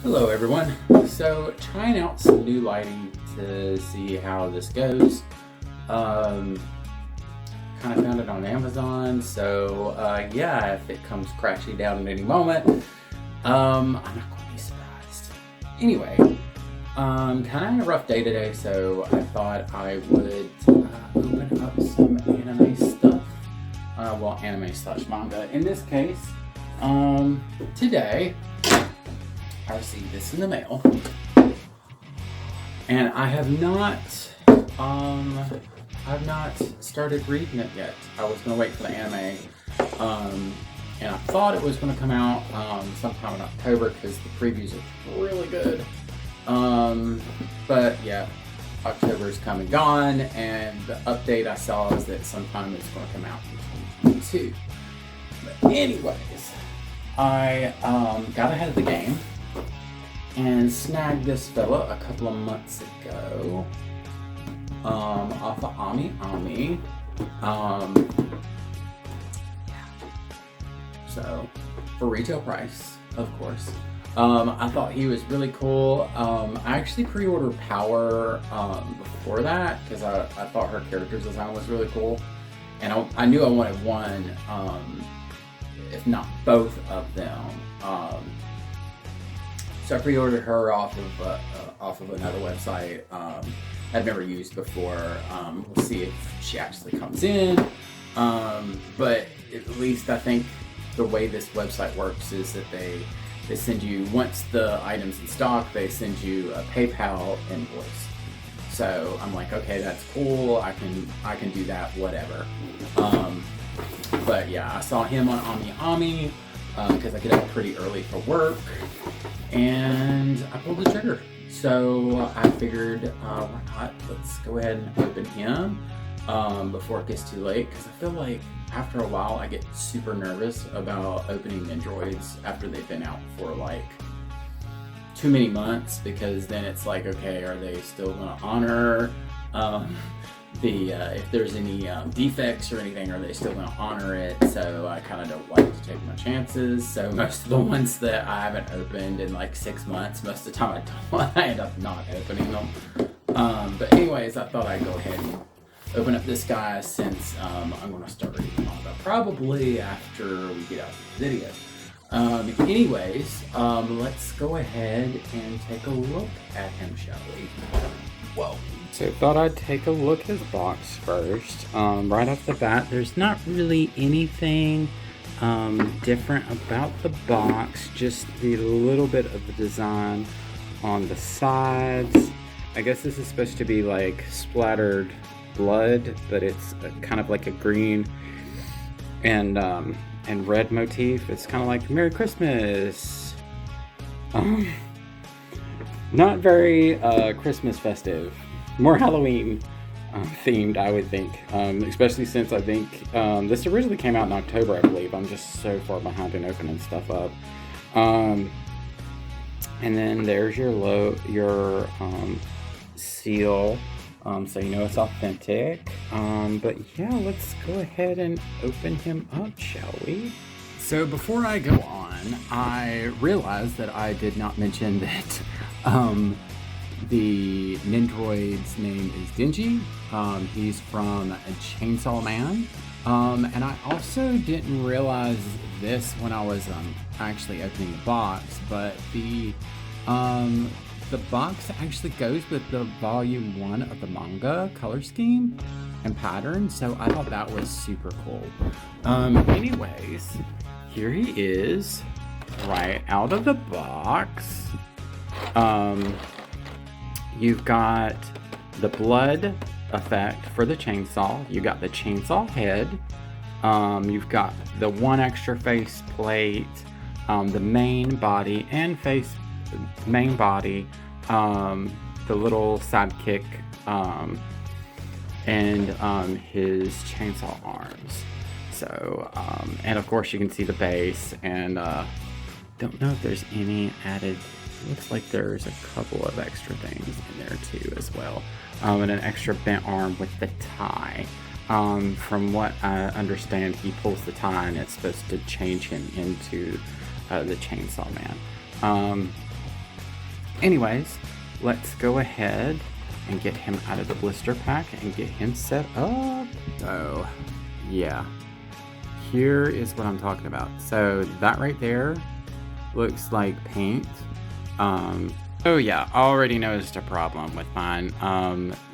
Hello everyone. So trying out some new lighting to see how this goes. Um, kind of found it on Amazon, so yeah, if it comes crashing down at any moment, I'm not going to be surprised. Anyway, kind of a rough day today, so I thought I would open up some anime stuff. Well, anime slash manga. In this case, today, I received this in the mail, and I have not started reading it yet. I was gonna wait for the anime, and I thought it was gonna come out sometime in October because the previews are really good. But yeah, October is come and gone, and the update I saw is that sometime it's gonna come out in 2022. But anyways, I got ahead of the game and snagged this fella a couple of months ago off of Ami. So for retail price, of course. I thought he was really cool. I actually pre-ordered Power before that because I thought her character design was really cool, and I knew I wanted one, if not both of them. So I pre-ordered her off of another website I've never used before. We'll see if she actually comes in. But at least I think the way this website works is that they send you, once the item's in stock, they send you a PayPal invoice. So I'm like, okay, that's cool. I can do that, whatever. But yeah, I saw him on Ami because I get up pretty early for work, and I pulled the trigger. So I figured, why not? Let's go ahead and open him before it gets too late, because I feel like after a while I get super nervous about opening Nendoroids after they've been out for like too many months, because then it's like, okay, are they still going to honor if there's any defects or anything, are they still going to honor it? So I kind of don't like to take my chances. So most of the ones that I haven't opened in like 6 months, most of the time I end up not opening them. But anyways, I thought I'd go ahead and open up this guy, since I'm going to start reading manga probably after we get out of the video. Anyways, let's go ahead and take a look at him, shall we? Whoa. So thought I'd take a look at his box first. Right off the bat, there's not really anything different about the box, just the little bit of the design on the sides. I guess this is supposed to be like splattered blood, but it's kind of like a green and red motif. It's kind of like Merry Christmas. Not very Christmas festive. More Halloween themed, I would think, especially since I think this originally came out in October, I believe. I'm just so far behind in opening stuff up. And then there's your seal, so you know it's authentic. But yeah, let's go ahead and open him up, shall we? So before I go on, I realized that I did not mention that the Nendoroid's name is Denji. He's from Chainsaw Man. And I also didn't realize this when I was actually opening the box, but the box actually goes with the volume 1 of the manga color scheme and pattern, so I thought that was super cool. Anyways, here he is, right out of the box. You've got the blood effect for the chainsaw. You got the chainsaw head. You've got the one extra face plate, the main body and main body, the little sidekick, and his chainsaw arms. So, and of course you can see the base, and don't know if there's any added. Looks like there's a couple of extra things in there too as well, and an extra bent arm with the tie. From what I understand, he pulls the tie and it's supposed to change him into the Chainsaw Man. anyways, let's go ahead and get him out of the blister pack and get him set up. So, yeah. Here is what I'm talking about. So that right there looks like paint. Oh yeah, already noticed a problem with mine.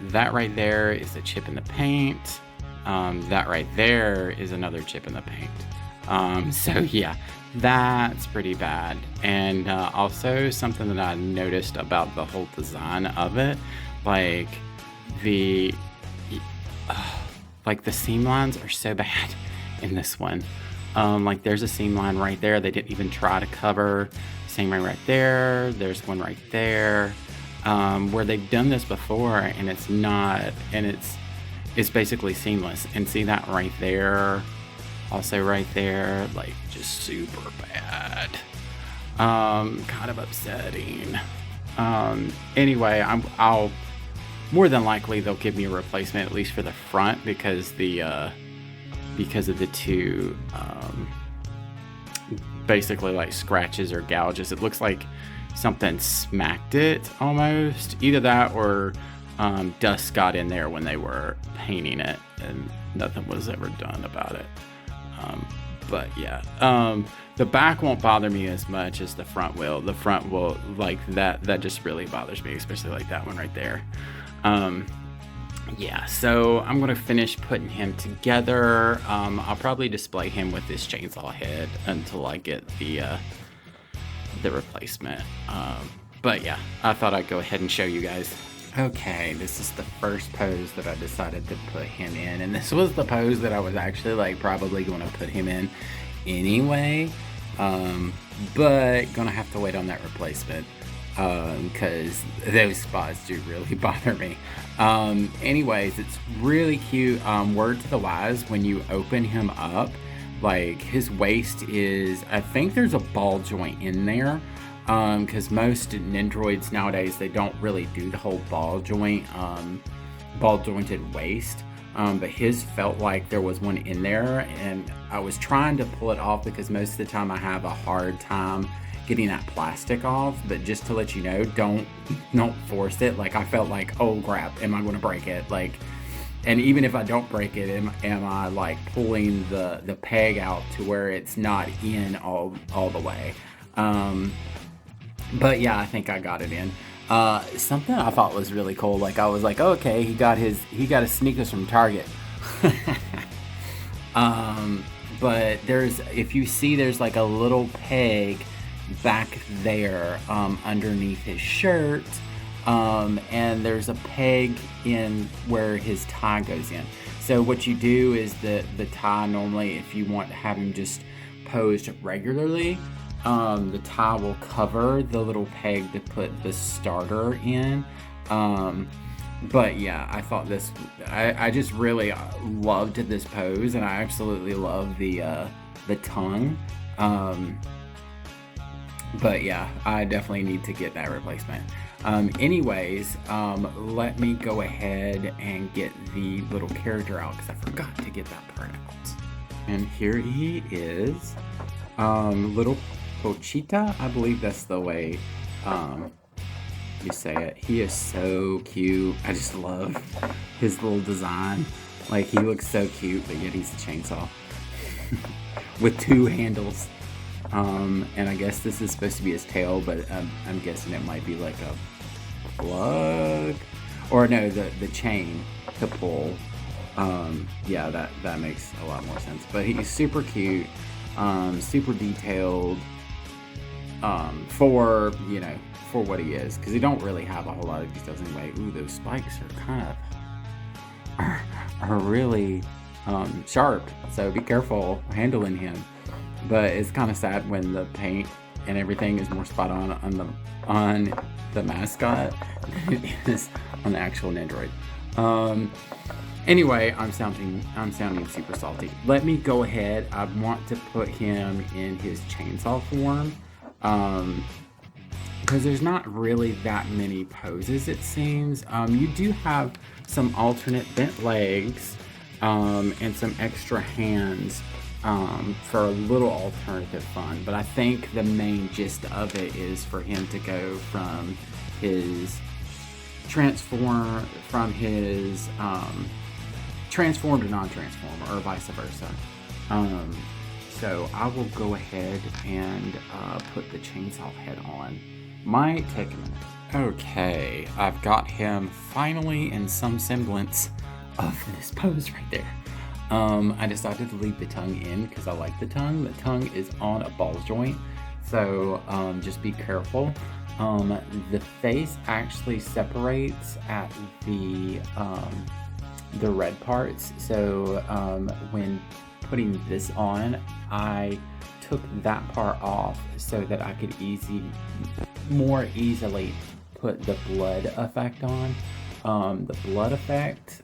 That right there is a chip in the paint. That right there is another chip in the paint. So yeah, that's pretty bad. And also something that I noticed about the whole design of it, like the seam lines are so bad in this one. Like there's a seam line right there they didn't even try to cover. Same right there. There's one right there, where they've done this before, and it's not, and it's basically seamless. And see that right there, also right there, like just super bad. Kind of upsetting. Anyway, I'll more than likely they'll give me a replacement, at least for the front, because of the two basically like scratches or gouges. It looks like something smacked it almost. Either that or dust got in there when they were painting it and nothing was ever done about it. But yeah, the back won't bother me as much as the front will. The front will, like that just really bothers me, especially like that one right there. Yeah, so I'm gonna finish putting him together. I'll probably display him with this chainsaw head until I get the replacement. But yeah, I thought I'd go ahead and show you guys. Okay, this is the first pose that I decided to put him in, and this was the pose that I was actually like probably going to put him in anyway, but gonna have to wait on that replacement. Because those spots do really bother me. Anyways, it's really cute. Word to the wise, when you open him up, like his waist is, I think there's a ball joint in there. Because most Nendoroids nowadays, they don't really do the whole ball jointed waist. But his felt like there was one in there, and I was trying to pull it off because most of the time I have a hard time getting that plastic off. But just to let you know, don't force it. Like I felt like, oh crap, am I going to break it? Like, and even if I don't break it, am I like pulling the peg out to where it's not in all the way? But yeah, I think I got it in. Something I thought was really cool. Like I was like, oh, okay, he got his sneakers from Target. But if you see, there's like a little peg back there underneath his shirt, and there's a peg in where his tie goes in. So what you do is the tie, normally if you want to have him just posed regularly, the tie will cover the little peg to put the starter in. But yeah, I thought I just really loved this pose, and I absolutely love the tongue. But yeah, I definitely need to get that replacement. Anyways, let me go ahead and get the little character out because I forgot to get that part out. And here he is, little Pochita, I believe that's the way you say it. He is so cute. I just love his little design. Like, he looks so cute, but yet he's a chainsaw with two handles. And I guess this is supposed to be his tail, but I'm guessing it might be like a plug, or no, the chain to pull. Yeah, that makes a lot more sense. But he's super cute, super detailed, for what he is, because he don't really have a whole lot of details anyway. Ooh, those spikes are kind of are really sharp, so be careful handling him. But it's kind of sad when the paint and everything is more spot on the mascot than it is on the actual Nendoroid. Anyway, I'm sounding super salty. Let me go ahead. I want to put him in his chainsaw form, because there's not really that many poses, it seems. You do have some alternate bent legs, and some extra hands for a little alternative fun. But I think the main gist of it is for him to go from his transform to non-transformer, or vice versa. So I will go ahead and put the chainsaw head on. Might take a minute. Okay, I've got him finally in some semblance of this pose right there. I decided to leave the tongue in because I like the tongue. The tongue is on a ball joint, so just be careful. The face actually separates at the red parts, so when putting this on, I took that part off so that I could more easily put the blood effect on. The blood effect,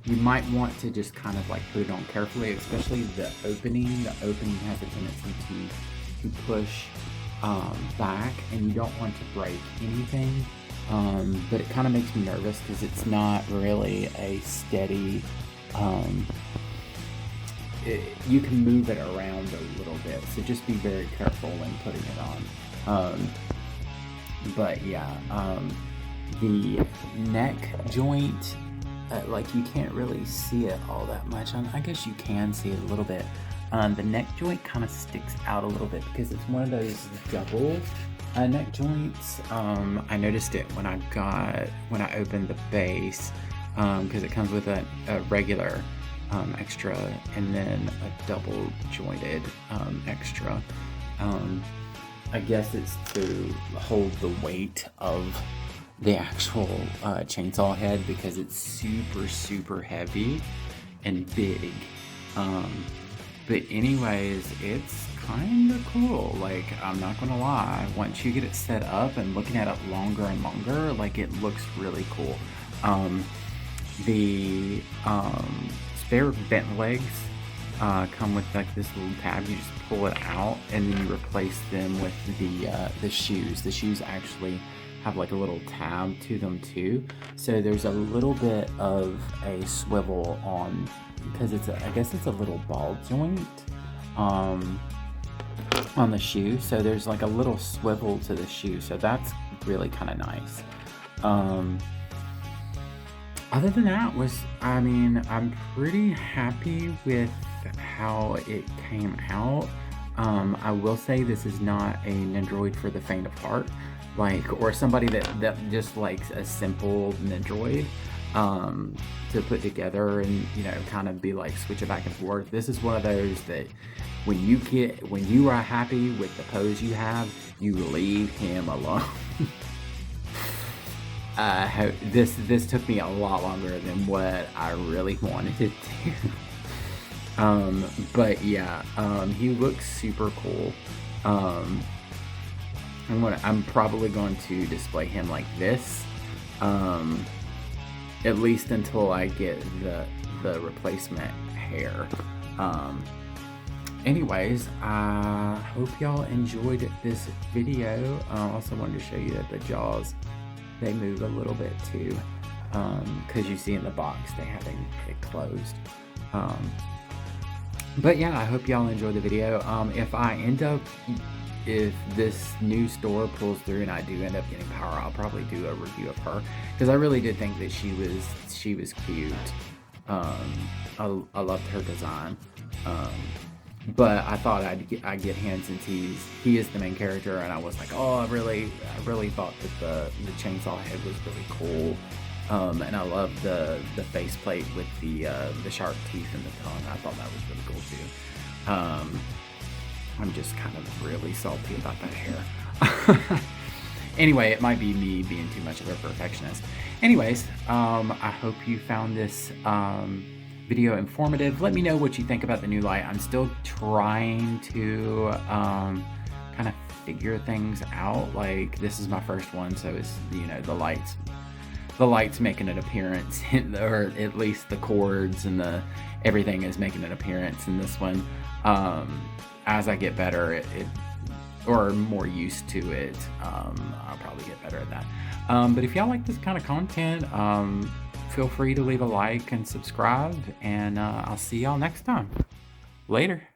you might want to just kind of like put it on carefully, especially the opening. The opening has a tendency to push back, and you don't want to break anything. But it kind of makes me nervous because it's not really a steady, you can move it around a little bit, so just be very careful when putting it on. But yeah, the neck joint, like you can't really see it all that much. I guess you can see it a little bit. The neck joint kind of sticks out a little bit because it's one of those double neck joints. I noticed it when I opened the base, because it comes with a regular extra and then a double jointed extra. I guess it's to hold the weight of the actual chainsaw head because it's super heavy and big. But anyways, it's kind of cool. Like, I'm not gonna lie, once you get it set up and looking at it longer and longer, like, it looks really cool. The spare bent legs come with like this little tab. You just pull it out and then you replace them with the shoes. The shoes actually have like a little tab to them too, so there's a little bit of a swivel on, because I guess it's a little ball joint on the shoe, so there's like a little swivel to the shoe, so that's really kind of nice. Other than that, I'm pretty happy with how it came out. I will say this is not a Nendoroid for the faint of heart, or somebody that just likes a simple Nendoroid to put together and kind of be like switch it back and forth. This is one of those that when you are happy with the pose you have, you leave him alone. This took me a lot longer than what I really wanted it to. But yeah, he looks super cool. I'm probably going to display him like this, at least until I get the replacement hair. Anyways, I hope y'all enjoyed this video. I also wanted to show you that the jaws, they move a little bit too, because you see in the box they have it closed. But yeah, I hope y'all enjoyed the video. If this new store pulls through and I do end up getting power, I'll probably do a review of her, because I really did think that she was cute. I loved her design. But I thought I'd get him since he is the main character, and I was like, oh, I really thought that the chainsaw head was really cool. And I love the faceplate with the sharp teeth and the tongue. I thought that was really cool too. I'm just kind of really salty about that hair. Anyway, it might be me being too much of a perfectionist. Anyways, I hope you found this video informative. Let me know what you think about the new light. I'm still trying to kind of figure things out. Like, this is my first one, so it's the lights making an appearance, or at least the cords and everything is making an appearance in this one. As I get better or more used to it, I'll probably get better at that. But if y'all like this kind of content, feel free to leave a like and subscribe, and I'll see y'all next time. Later.